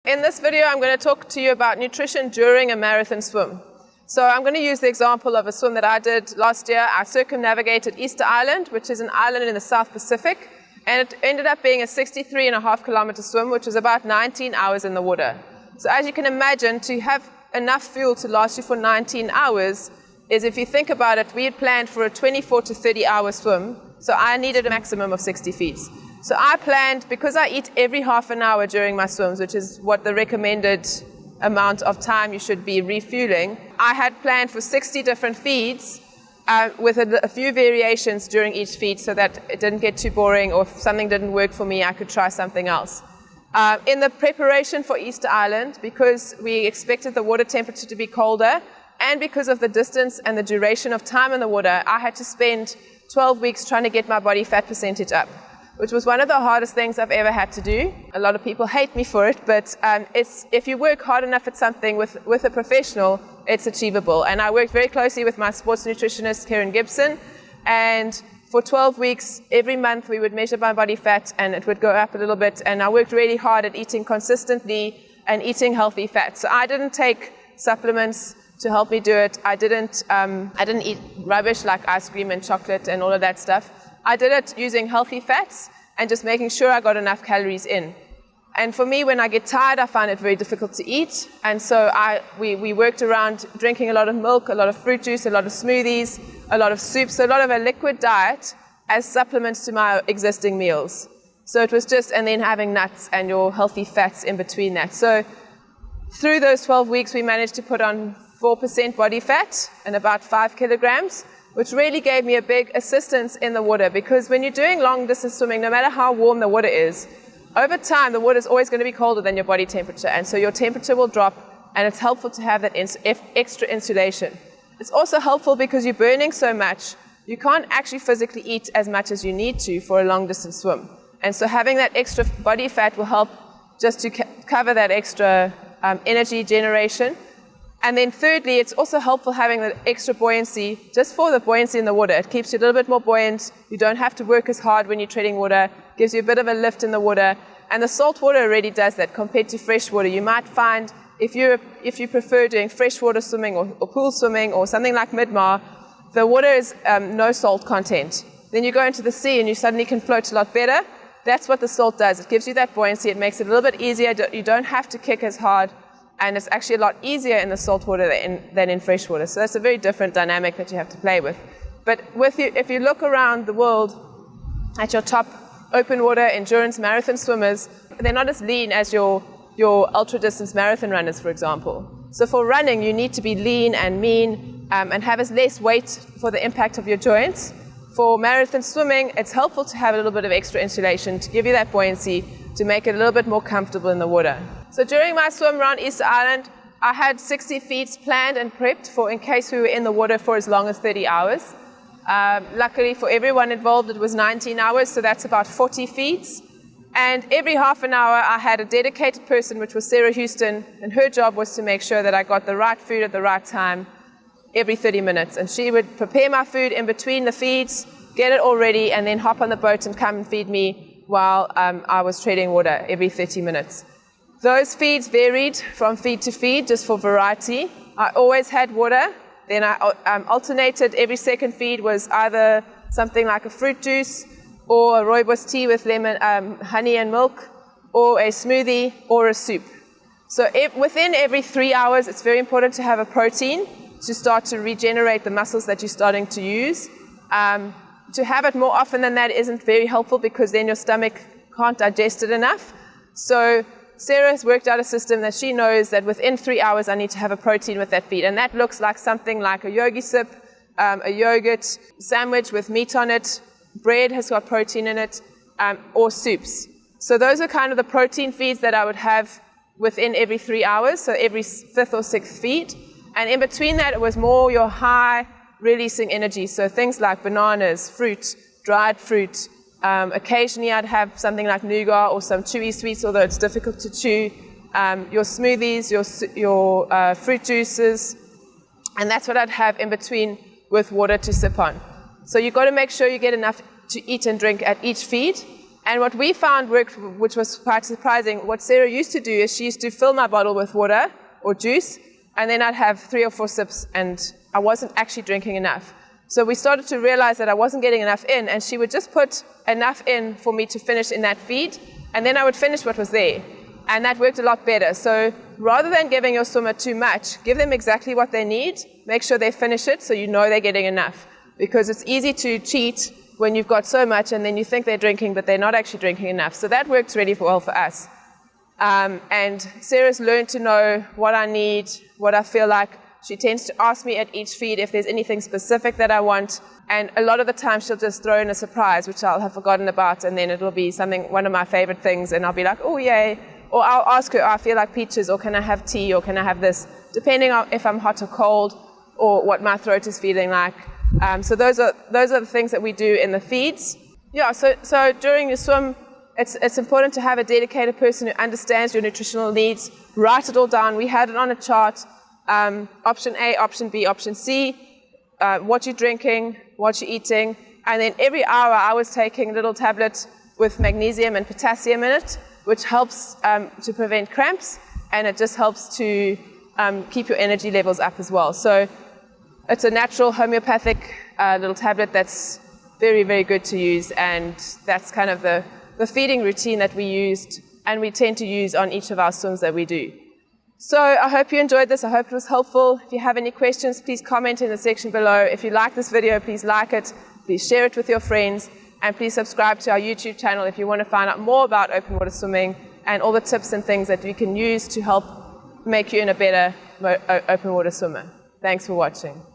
In this video, I'm going to talk to you about nutrition during a marathon swim. So I'm going to use the example of a swim that I did last year. I circumnavigated Easter Island, which is an island in the South Pacific, and it ended up being a 63.5-kilometer swim, which was about 19 hours in the water. So as you can imagine, to have enough fuel to last you for 19 hours is, if you think about it, we had planned for a 24 to 30-hour swim, so I needed a maximum of 60 feet. So I planned, because I eat every half an hour during my swims, which is what the recommended amount of time you should be refueling, I had planned for 60 different feeds with a few variations during each feed so that it didn't get too boring, or if something didn't work for me, I could try something else. In the preparation for Easter Island, because we expected the water temperature to be colder, and because of the distance and the duration of time in the water, I had to spend 12 weeks trying to get my body fat percentage up, which was one of the hardest things I've ever had to do. A lot of people hate me for it, but if you work hard enough at something with a professional, it's achievable. And I worked very closely with my sports nutritionist, Karen Gibson, and for 12 weeks, every month we would measure my body fat, and it would go up a little bit, and I worked really hard at eating consistently and eating healthy fats. So I didn't take supplements to help me do it. I didn't eat rubbish like ice cream and chocolate and all of that stuff. I did it using healthy fats and just making sure I got enough calories in. And for me, when I get tired, I find it very difficult to eat. And so we worked around drinking a lot of milk, a lot of fruit juice, a lot of smoothies, a lot of soups, so a lot of a liquid diet as supplements to my existing meals. So it was just, and then having nuts and your healthy fats in between that. So through those 12 weeks, we managed to put on 4% body fat and about 5 kilograms, which really gave me a big assistance in the water, because when you're doing long distance swimming, no matter how warm the water is, over time the water is always going to be colder than your body temperature, and so your temperature will drop, and it's helpful to have that extra insulation. It's also helpful because you're burning so much, you can't actually physically eat as much as you need to for a long distance swim, and so having that extra body fat will help just to cover that extra energy generation. And then thirdly, it's also helpful having the extra buoyancy, just for the buoyancy in the water. It keeps you a little bit more buoyant. You don't have to work as hard when you're treading water. Gives you a bit of a lift in the water. And the salt water already does that compared to fresh water. You might find, if you prefer doing freshwater swimming or pool swimming or something like Midmar, the water is no salt content. Then you go into the sea and you suddenly can float a lot better. That's what the salt does. It gives you that buoyancy. It makes it a little bit easier. You don't have to kick as hard. And it's actually a lot easier in the salt water than in fresh water. So that's a very different dynamic that you have to play with. But if you look around the world at your top open water endurance marathon swimmers, they're not as lean as your ultra-distance marathon runners, for example. So for running, you need to be lean and mean and have as less weight for the impact of your joints. For marathon swimming, it's helpful to have a little bit of extra insulation to give you that buoyancy, to make it a little bit more comfortable in the water. So during my swim around Easter Island, I had 60 feeds planned and prepped for in case we were in the water for as long as 30 hours. Luckily for everyone involved, it was 19 hours, so that's about 40 feeds. And every half an hour, I had a dedicated person, which was Sarah Houston, and her job was to make sure that I got the right food at the right time every 30 minutes. And she would prepare my food in between the feeds, get it all ready, and then hop on the boat and come and feed me while I was treading water every 30 minutes. Those feeds varied from feed to feed, just for variety. I always had water. Then I alternated. Every second feed was either something like a fruit juice, or a rooibos tea with lemon, honey and milk, or a smoothie, or a soup. So within every 3 hours, it's very important to have a protein to start to regenerate the muscles that you're starting to use. To have it more often than that isn't very helpful, because then your stomach can't digest it enough. So Sarah has worked out a system that she knows that within 3 hours I need to have a protein with that feed. And that looks like something like a yogi sip, a yogurt sandwich with meat on it, bread has got protein in it, or soups. So those are kind of the protein feeds that I would have within every 3 hours, so every 5th or 6th feed. And in between that, it was more your high releasing energy. So things like bananas, fruit, dried fruit. Occasionally I'd have something like nougat or some chewy sweets, although it's difficult to chew. Your smoothies, your fruit juices. And that's what I'd have in between with water to sip on. So you've got to make sure you get enough to eat and drink at each feed. And what we found worked, which was quite surprising, what Sarah used to do is she used to fill my bottle with water or juice, and then I'd have 3 or 4 sips, and I wasn't actually drinking enough. So we started to realize that I wasn't getting enough in, and she would just put enough in for me to finish in that feed, and then I would finish what was there. And that worked a lot better. So rather than giving your swimmer too much, give them exactly what they need, make sure they finish it so you know they're getting enough. Because it's easy to cheat when you've got so much and then you think they're drinking, but they're not actually drinking enough. So that works really well for us. And Sarah's learned to know what I need, what I feel like. She tends to ask me at each feed if there's anything specific that I want. And a lot of the time she'll just throw in a surprise, which I'll have forgotten about, and then it'll be something, one of my favorite things, and I'll be like, oh, yay. Or I'll ask her, oh, I feel like peaches, or can I have tea, or can I have this, depending on if I'm hot or cold, or what my throat is feeling like. So those are the things that we do in the feeds. Yeah, so during your swim, it's important to have a dedicated person who understands your nutritional needs, write it all down. We had it on a chart, option A, option B, option C, what you're drinking, what you're eating, and then every hour I was taking a little tablet with magnesium and potassium in it, which helps to prevent cramps, and it just helps to keep your energy levels up as well. So it's a natural homeopathic little tablet that's very, very good to use, and that's kind of the feeding routine that we used and we tend to use on each of our swims that we do. So I hope you enjoyed this. I hope it was helpful. If you have any questions, please comment in the section below. If you like this video, please like it. Please share it with your friends. And please subscribe to our YouTube channel if you want to find out more about open water swimming and all the tips and things that you can use to help make you a better open water swimmer. Thanks for watching.